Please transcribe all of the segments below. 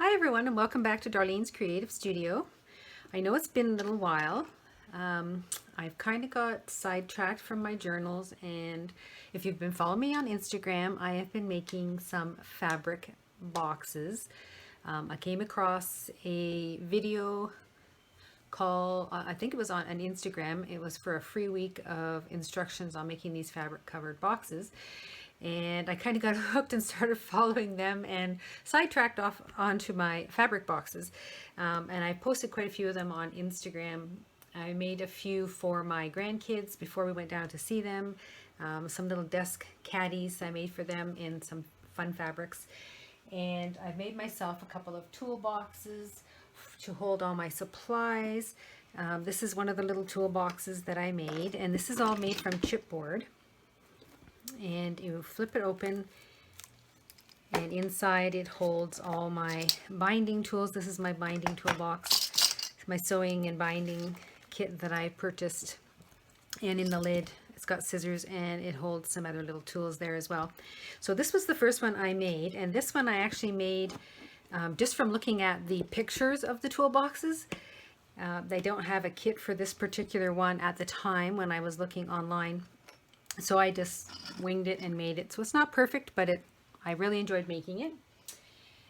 Hi everyone, and welcome back to Darlene's Creative Studio. I know it's been a little while. I've kind of got sidetracked from my journals, and if you've been following me on Instagram, I have been making some fabric boxes. I came across a video call, I think it was on an Instagram. It was for a free week of instructions on making these fabric covered boxes. And I kind of got hooked and started following them and sidetracked off onto my fabric boxes. And I posted quite a few of them on Instagram. I made a few for my grandkids before we went down to see them. Some little desk caddies I made for them in some fun fabrics. And I made myself a couple of toolboxes to hold all my supplies. This is one of the little toolboxes that I made, and this is all made from chipboard. And you flip it open, and inside it holds all my binding tools. This is my binding toolbox, my sewing and binding kit that I purchased. And in the lid, it's got scissors, and it holds some other little tools there as well. So this was the first one I made, and this one I actually made just from looking at the pictures of the toolboxes. They don't have a kit for this particular one at the time when I was looking online. So I just winged it and made it. So it's not perfect, but I really enjoyed making it.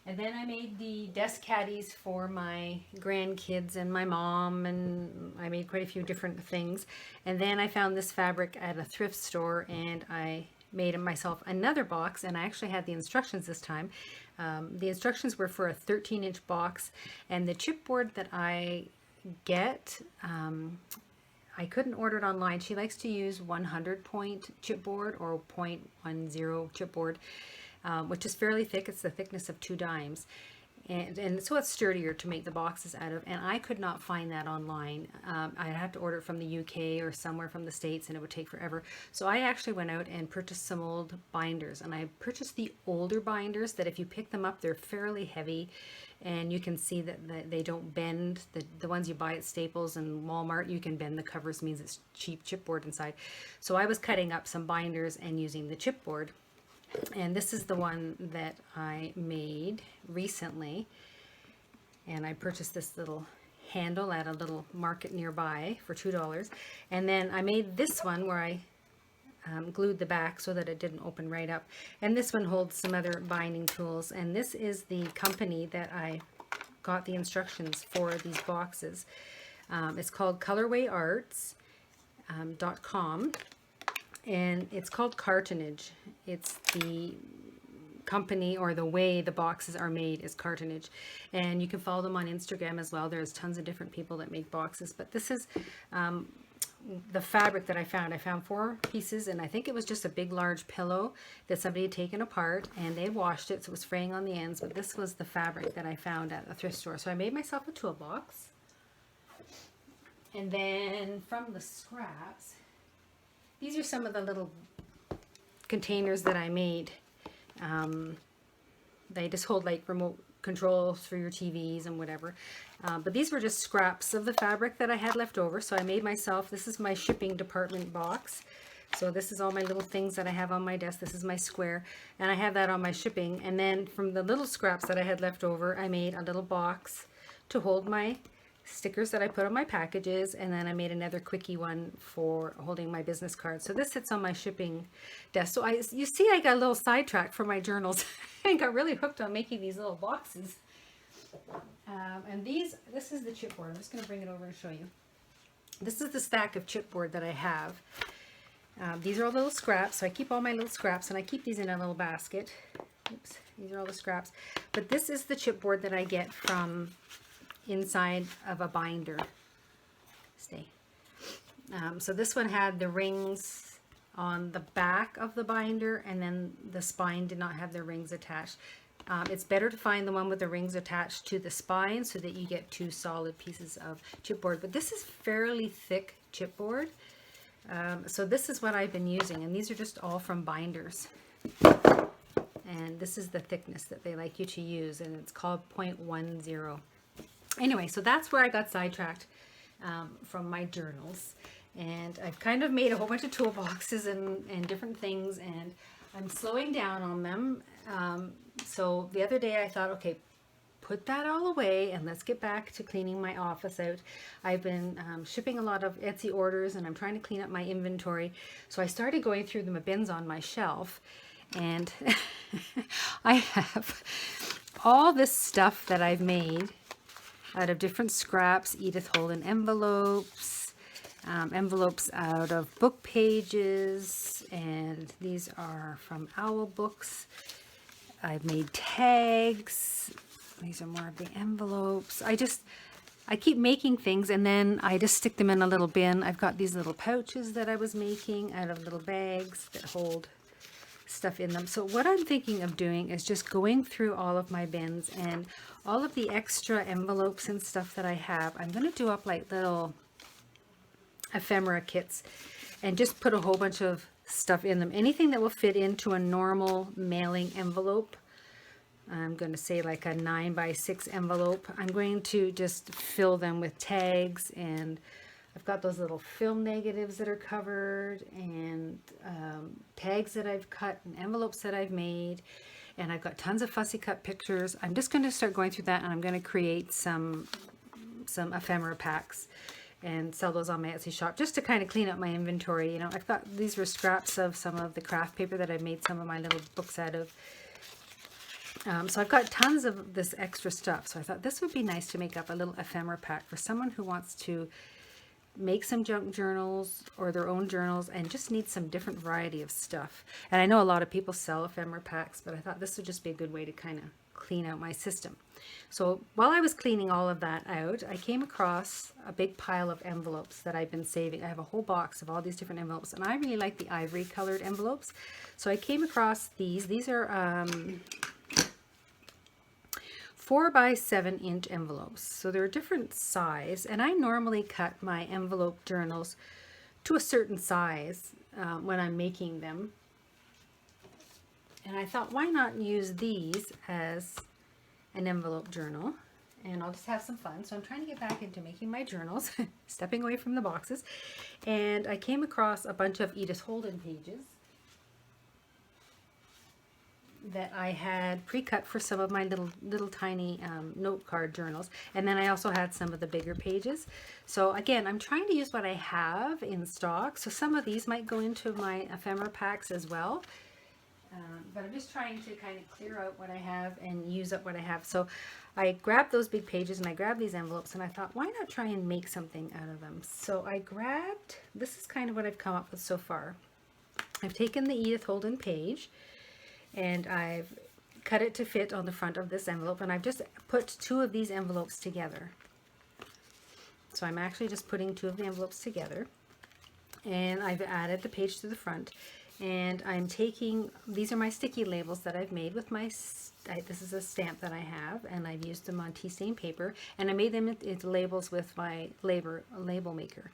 And then I made the desk caddies for my grandkids and my mom, and I made quite a few different things. And then I found this fabric at a thrift store, and I made myself another box, and I actually had the instructions this time. The instructions were for a 13-inch box, and the chipboard that I get, I couldn't order it online. She likes to use 100-point chipboard or 0.10 chipboard, which is fairly thick. It's the thickness of 2 dimes. And so it's sturdier to make the boxes out of, and I could not find that online. I'd have to order it from the UK or somewhere from the States, and it would take forever. So I actually went out and purchased some old binders, and I purchased the older binders that if you pick them up, they're fairly heavy, and you can see that they don't bend. The ones you buy at Staples and Walmart, you can bend the covers, means it's cheap chipboard inside. So I was cutting up some binders and using the chipboard. And this is the one that I made recently, and I purchased this little handle at a little market nearby for $2. And then I made this one where I glued the back so that it didn't open right up, and this one holds some other binding tools. And this is the company that I got the instructions for these boxes. It's called colorwayarts.com. And it's called Cartonage. It's the company, or the way the boxes are made is Cartonage. And you can follow them on Instagram as well. There's tons of different people that make boxes. But this is the fabric that I found. I found 4 pieces, and I think it was just a big large pillow that somebody had taken apart, and they washed it, so it was fraying on the ends. But this was the fabric that I found at a thrift store. So I made myself a toolbox. And then from the scraps, these are some of the little containers that I made. They just hold like remote controls for your TVs and whatever. But these were just scraps of the fabric that I had left over. So I made myself, this is my shipping department box. So this is all my little things that I have on my desk. This is my square, and I have that on my shipping. And then from the little scraps that I had left over, I made a little box to hold my stickers that I put on my packages, and then I made another quickie one for holding my business cards. So this sits on my shipping desk. So you see I got a little sidetracked from my journals and got really hooked on making these little boxes. And this is the chipboard. I'm just going to bring it over and show you. This is the stack of chipboard that I have. These are all little scraps, so I keep all my little scraps, and I keep these in a little basket. Oops, these are all the scraps. But this is the chipboard that I get from inside of a binder. So this one had the rings on the back of the binder, and then the spine did not have the rings attached. It's better to find the one with the rings attached to the spine so that you get 2 solid pieces of chipboard. But this is fairly thick chipboard. So this is what I've been using, and these are just all from binders. And this is the thickness that they like you to use, and it's called 0.10. Anyway, so that's where I got sidetracked from my journals, and I've kind of made a whole bunch of toolboxes and different things, and I'm slowing down on them. So the other day I thought, okay, put that all away and let's get back to cleaning my office out. I've been shipping a lot of Etsy orders and I'm trying to clean up my inventory. So I started going through the bins on my shelf, and I have all this stuff that I've made out of different scraps, Edith Holden envelopes, envelopes out of book pages, and these are from Owl Books. I've made tags. These are more of the envelopes. I keep making things and then I just stick them in a little bin. I've got these little pouches that I was making out of little bags that hold stuff in them. So what I'm thinking of doing is just going through all of my bins and all of the extra envelopes and stuff that I have. I'm going to do up like little ephemera kits and just put a whole bunch of stuff in them. Anything that will fit into a normal mailing envelope. I'm going to say like a 9x6 envelope. I'm going to just fill them with tags, and I've got those little film negatives that are covered, and tags that I've cut, and envelopes that I've made, and I've got tons of fussy cut pictures. I'm just going to start going through that, and I'm going to create some ephemera packs and sell those on my Etsy shop just to kind of clean up my inventory. You know, I've got, these were scraps of some of the craft paper that I made some of my little books out of. So I've got tons of this extra stuff. So I thought this would be nice to make up a little ephemera pack for someone who wants to make some junk journals or their own journals and just need some different variety of stuff. And I know a lot of people sell ephemera packs, but I thought this would just be a good way to kind of clean out my system. So while I was cleaning all of that out, I came across a big pile of envelopes that I've been saving. I have a whole box of all these different envelopes, and I really like the ivory colored envelopes. So I came across these. These are 4x7" envelopes. So they're a different size, and I normally cut my envelope journals to a certain size when I'm making them. And I thought, why not use these as an envelope journal, and I'll just have some fun. So I'm trying to get back into making my journals, stepping away from the boxes, and I came across a bunch of Edith Holden pages that I had pre-cut for some of my little tiny note card journals, and then I also had some of the bigger pages. So again, I'm trying to use what I have in stock. So some of these might go into my ephemera packs as well. But I'm just trying to kind of clear out what I have and use up what I have. So I grabbed those big pages and I grabbed these envelopes, and I thought, why not try and make something out of them? So I grabbed, this is kind of what I've come up with so far. I've taken the Edith Holden page and I've cut it to fit on the front of this envelope, and I've just put two of these envelopes together. So I'm actually just putting two of the envelopes together, and I've added the page to the front. And I'm taking, these are my sticky labels that I've made with my, this is a stamp that I have, and I've used them on tea stain paper, and I made them into labels with my label maker.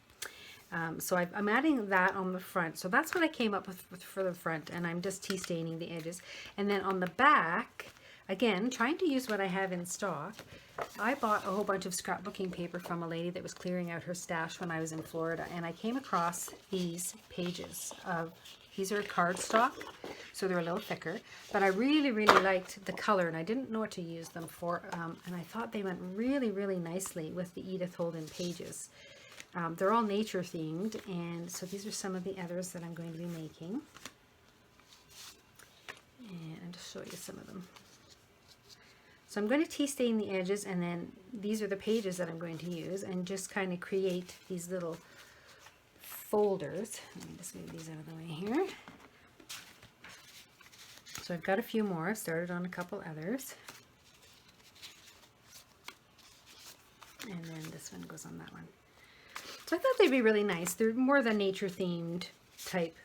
So I'm adding that on the front. So that's what I came up with for the front, and I'm just tea staining the edges. And then on the back, again, trying to use what I have in stock, I bought a whole bunch of scrapbooking paper from a lady that was clearing out her stash when I was in Florida, and I came across these pages of, these are cardstock, so they're a little thicker, but I really, really liked the color, and I didn't know what to use them for, and I thought they went really, really nicely with the Edith Holden pages. They're all nature themed, and so these are some of the others that I'm going to be making. And I'll just show you some of them. So I'm going to tea stain the edges, and then these are the pages that I'm going to use, and just kind of create these little folders. Let me just move these out of the way here. So I've got a few more. I've started on a couple others. And then this one goes on that one. So I thought they'd be really nice. They're more the nature themed type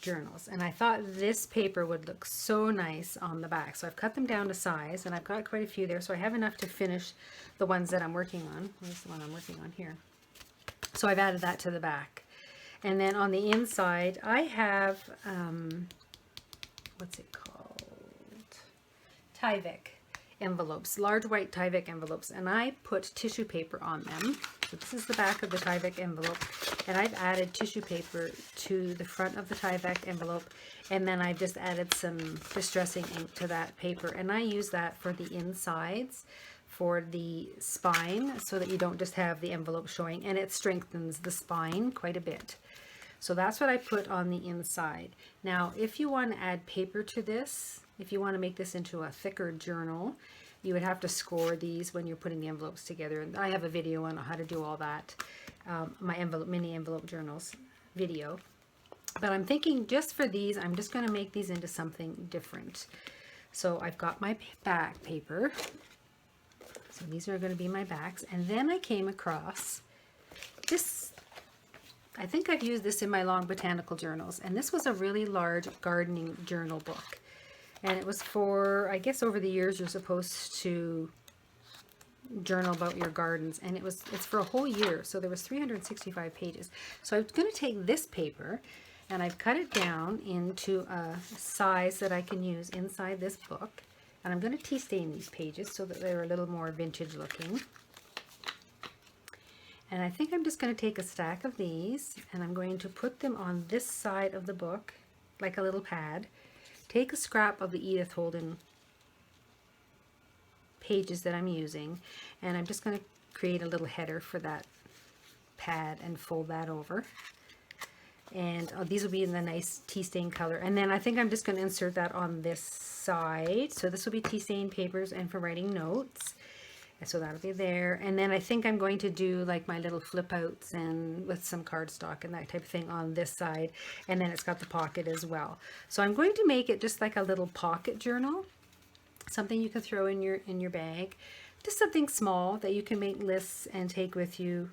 journals, and I thought this paper would look so nice on the back. So I've cut them down to size, and I've got quite a few there, so I have enough to finish the ones that I'm working on. Where's the one I'm working on here? So I've added that to the back. And then on the inside, I have, what's it called? Tyvek. envelopes, large white Tyvek envelopes, and I put tissue paper on them. So this is the back of the Tyvek envelope, and I've added tissue paper to the front of the Tyvek envelope, and then I've just added some distressing ink to that paper, and I use that for the insides, for the spine, so that you don't just have the envelope showing, and it strengthens the spine quite a bit. So that's what I put on the inside. Now, if you want to add paper to this, if you want to make this into a thicker journal, you would have to score these when you're putting the envelopes together. And I have a video on how to do all that, my mini envelope journals video. But I'm thinking just for these, I'm just going to make these into something different. So I've got my back paper. So these are going to be my backs. And then I came across this. I think I've used this in my long botanical journals. And this was a really large gardening journal book. And it was for, I guess over the years, you're supposed to journal about your gardens. And it's for a whole year. So there was 365 pages. So I'm going to take this paper and I've cut it down into a size that I can use inside this book. And I'm going to tea stain these pages so that they're a little more vintage looking. And I think I'm just going to take a stack of these and I'm going to put them on this side of the book, like a little pad. Take a scrap of the Edith Holden pages that I'm using, and I'm just going to create a little header for that pad and fold that over. And these will be in the nice tea stain color. And then I think I'm just going to insert that on this side. So this will be tea stain papers and for writing notes. So that'll be there. And then I think I'm going to do like my little flip outs and with some cardstock and that type of thing on this side. And then it's got the pocket as well. So I'm going to make it just like a little pocket journal, something you can throw in your bag, just something small that you can make lists and take with you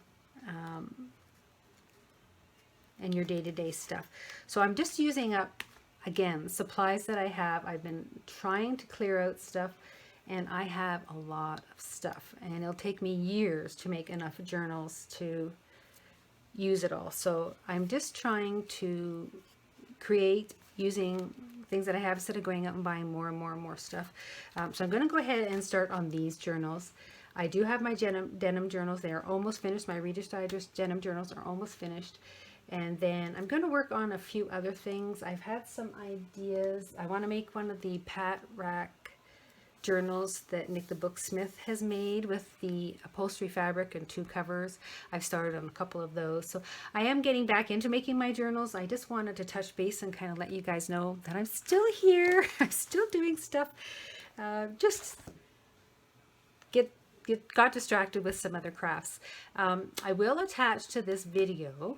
and your day-to-day stuff. So I'm just using up, again, supplies that I have. I've been trying to clear out stuff, and I have a lot of stuff, and it'll take me years to make enough journals to use it all. So I'm just trying to create using things that I have instead of going out and buying more and more and more stuff. So I'm going to go ahead and start on these journals. I do have my denim journals. They are almost finished. My Reader's Digest denim journals are almost finished. And then I'm going to work on a few other things. I've had some ideas. I want to make one of the Pat Rack journals that Nick the Booksmith has made with the upholstery fabric and 2 covers. I've started on a couple of those. So I am getting back into making my journals. I just wanted to touch base and kind of let you guys know that I'm still here. I'm still doing stuff. Just got distracted with some other crafts. I will attach to this video.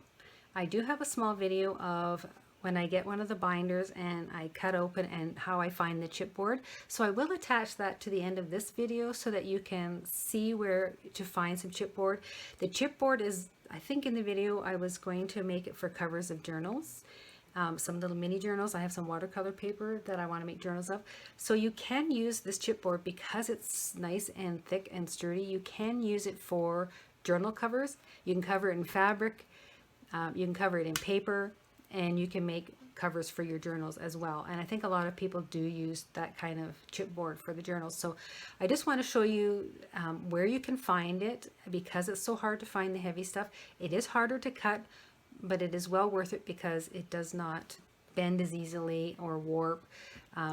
I do have a small video of when I get one of the binders and I cut open and how I find the chipboard. So I will attach that to the end of this video so that you can see where to find some chipboard. The chipboard is, I think in the video I was going to make it for covers of journals, some little mini journals. I have some watercolor paper that I want to make journals of. So you can use this chipboard because it's nice and thick and sturdy. You can use it for journal covers. You can cover it in fabric. You can cover it in paper, and you can make covers for your journals as well. And I think a lot of people do use that kind of chipboard for the journals. So I just want to show you where you can find it, because it's so hard to find the heavy stuff. It is harder to cut, but it is well worth it because it does not bend as easily or warp.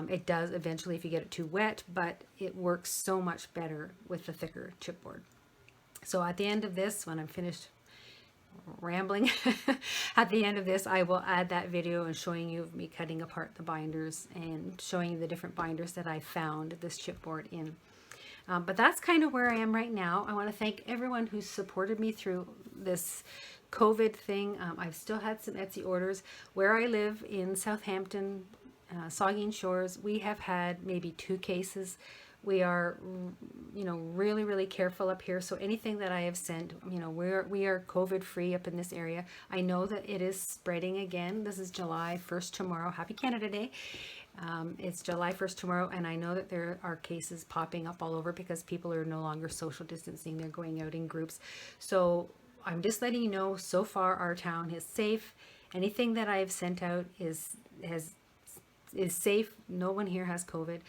It does eventually if you get it too wet, but it works so much better with the thicker chipboard. So at the end of this, when I'm finished rambling, at the end of this I will add that video and showing you me cutting apart the binders and showing you the different binders that I found this chipboard in. But that's kind of where I am right now. I want to thank everyone who supported me through this COVID thing. I've still had some Etsy orders. Where I live in Southampton, Saugeen Shores, we have had maybe 2 cases. We are, really, really careful up here. So anything that I have sent, we are COVID free up in this area. I know that it is spreading again. This is July 1st tomorrow. Happy Canada Day. It's July 1st tomorrow, and I know that there are cases popping up all over because people are no longer social distancing. They're going out in groups. So I'm just letting you know, so far our town is safe. Anything that I've sent out is safe. No one here has COVID.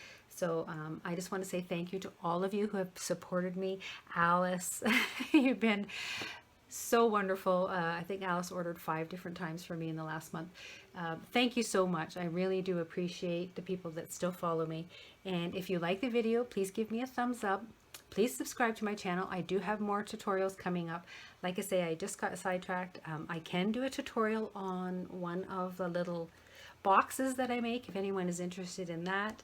So I just want to say thank you to all of you who have supported me. Alice, you've been so wonderful. I think Alice ordered 5 different times for me in the last month. Thank you so much. I really do appreciate the people that still follow me. And if you like the video, please give me a thumbs up. Please subscribe to my channel. I do have more tutorials coming up. Like I say, I just got sidetracked. I can do a tutorial on one of the little boxes that I make if anyone is interested in that.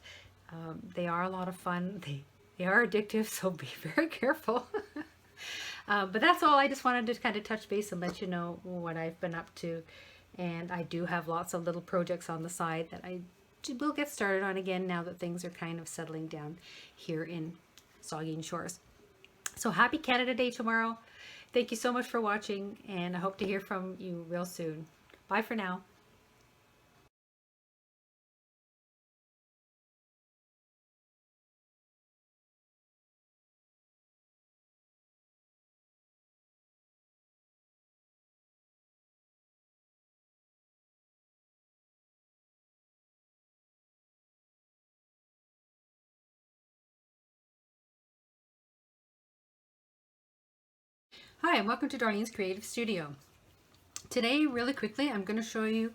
They are a lot of fun. They are addictive, so be very careful. But that's all. I just wanted to kind of touch base and let you know what I've been up to. And I do have lots of little projects on the side that I will get started on again now that things are kind of settling down here in Saugeen Shores. So happy Canada Day tomorrow. Thank you so much for watching, and I hope to hear from you real soon. Bye for now. Hi, and welcome to Darlene's Creative Studio. Today, really quickly, I'm going to show you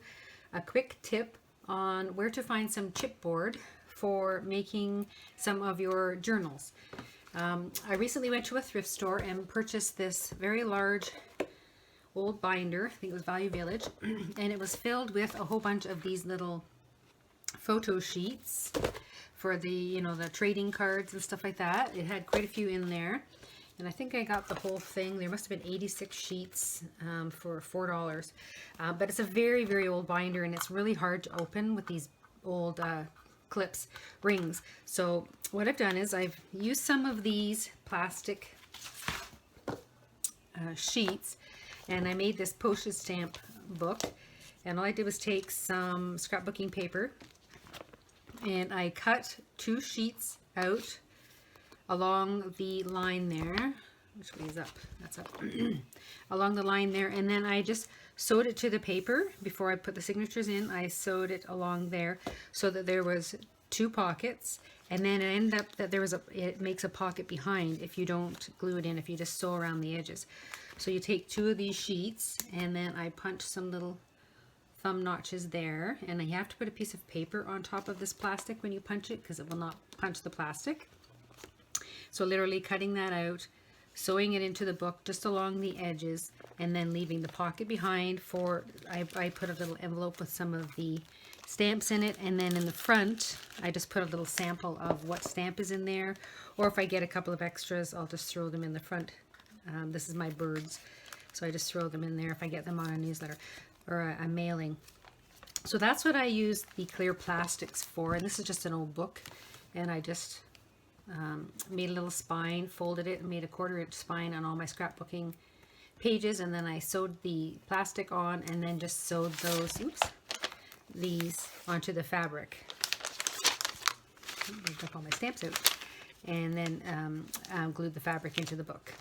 a quick tip on where to find some chipboard for making some of your journals. I recently went to a thrift store and purchased this very large old binder. I think it was Value Village, and it was filled with a whole bunch of these little photo sheets for the, the trading cards and stuff like that. It had quite a few in there. And I think I got the whole thing. There must have been 86 sheets for $4. But it's a very, very old binder, and it's really hard to open with these old clips, rings. So what I've done is I've used some of these plastic sheets, and I made this postage stamp book. And all I did was take some scrapbooking paper, and I cut 2 sheets out along the line there. Which way is up? That's up. Along the line there, and then I just sewed it to the paper before I put the signatures in. I sewed it along there so that there was 2 pockets, and then it ended up that there was it makes a pocket behind if you don't glue it in, if you just sew around the edges. So you take 2 of these sheets, and then I punch some little thumb notches there, and you have to put a piece of paper on top of this plastic when you punch it, because it will not punch the plastic. So literally cutting that out, sewing it into the book just along the edges, and then leaving the pocket behind for, I put a little envelope with some of the stamps in it, and then in the front, I just put a little sample of what stamp is in there, or if I get a couple of extras, I'll just throw them in the front. This is my birds, so I just throw them in there if I get them on a newsletter or a mailing. So that's what I use the clear plastics for, and this is just an old book, and I just made a little spine, folded it, and made a 1/4 inch spine on all my scrapbooking pages, and then I sewed the plastic on, and then just sewed these onto the fabric. I took all my stamps out, and then glued the fabric into the book.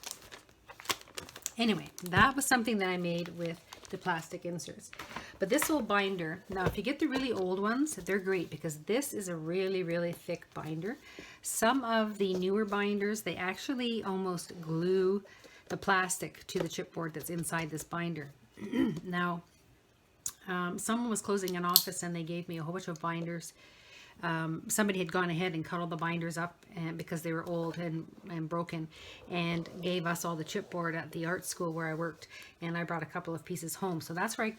Anyway, that was something that I made with the plastic inserts. But this old binder, now if you get the really old ones, they're great because this is a really, really thick binder. Some of the newer binders, they actually almost glue the plastic to the chipboard that's inside this binder. Now, someone was closing an office and they gave me a whole bunch of binders. Somebody had gone ahead and cut all the binders up because they were old and broken, and gave us all the chipboard at the art school where I worked, and I brought a couple of pieces home. So that's where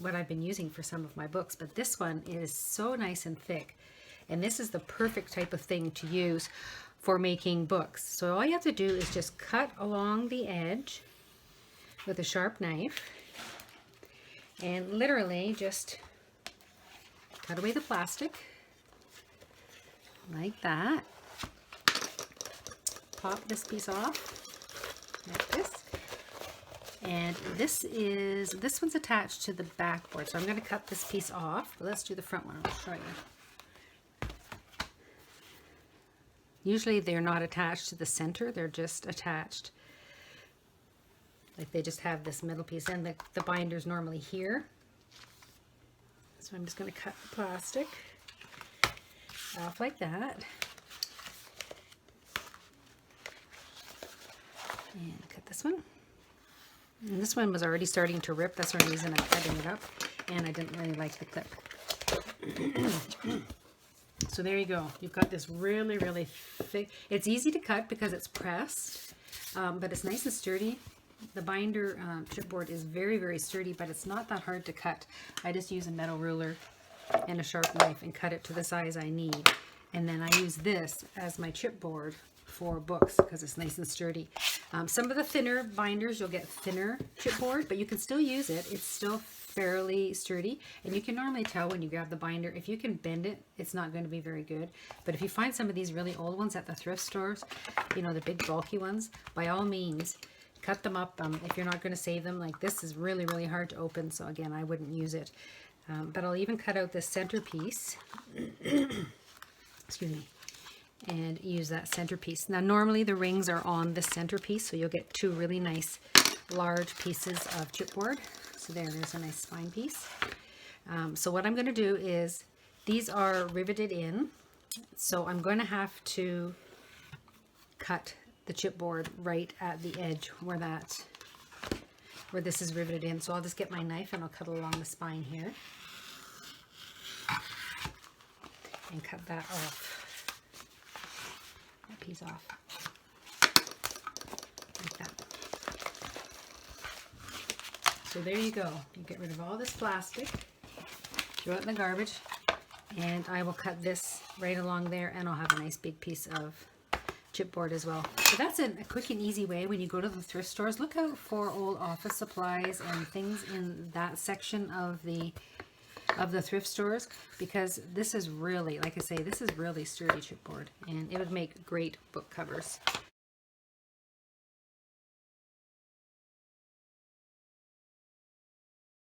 what I've been using for some of my books. But this one is so nice and thick, and this is the perfect type of thing to use for making books. So all you have to do is just cut along the edge with a sharp knife, and literally just cut away the plastic like that. Pop this piece off like this, and this one's attached to the backboard, so I'm going to cut this piece off. Let's do the front one. I'll show you. Usually they're not attached to the center, they're just attached, like they just have this middle piece, and the binder's normally here. So I'm just going to cut the plastic off like that. And cut this one. And this one was already starting to rip. That's one reason I'm cutting it up. And I didn't really like the clip. So there you go. You've got this really, really thick. It's easy to cut because it's pressed, but it's nice and sturdy. The binder chipboard is very, very sturdy, but it's not that hard to cut. I just use a metal ruler and a sharp knife and cut it to the size I need. And then I use this as my chipboard for books because it's nice and sturdy. Some of the thinner binders, you'll get thinner chipboard, but you can still use it. It's still fairly sturdy, and you can normally tell when you grab the binder. If you can bend it, it's not going to be very good. But if you find some of these really old ones at the thrift stores, you know, the big bulky ones, by all means, cut them up. If you're not going to save them, like this is really, really hard to open, so again, I wouldn't use it. But I'll even cut out this centerpiece. Excuse me. And use that centerpiece. Now normally the rings are on the centerpiece, so you'll get two really nice large pieces of chipboard. So there's a nice spine piece. So what I'm going to do is, these are riveted in, so I'm going to have to cut the chipboard right at the edge where this is riveted in. So I'll just get my knife and I'll cut along the spine here and cut that off. That piece off. Like that. So there you go. You get rid of all this plastic, throw it in the garbage, and I will cut this right along there, and I'll have a nice big piece of chipboard as well. So that's a quick and easy way when you go to the thrift stores. Look out for old office supplies and things in that section of the thrift stores, because this is really, like I say, this is really sturdy chipboard, and it would make great book covers.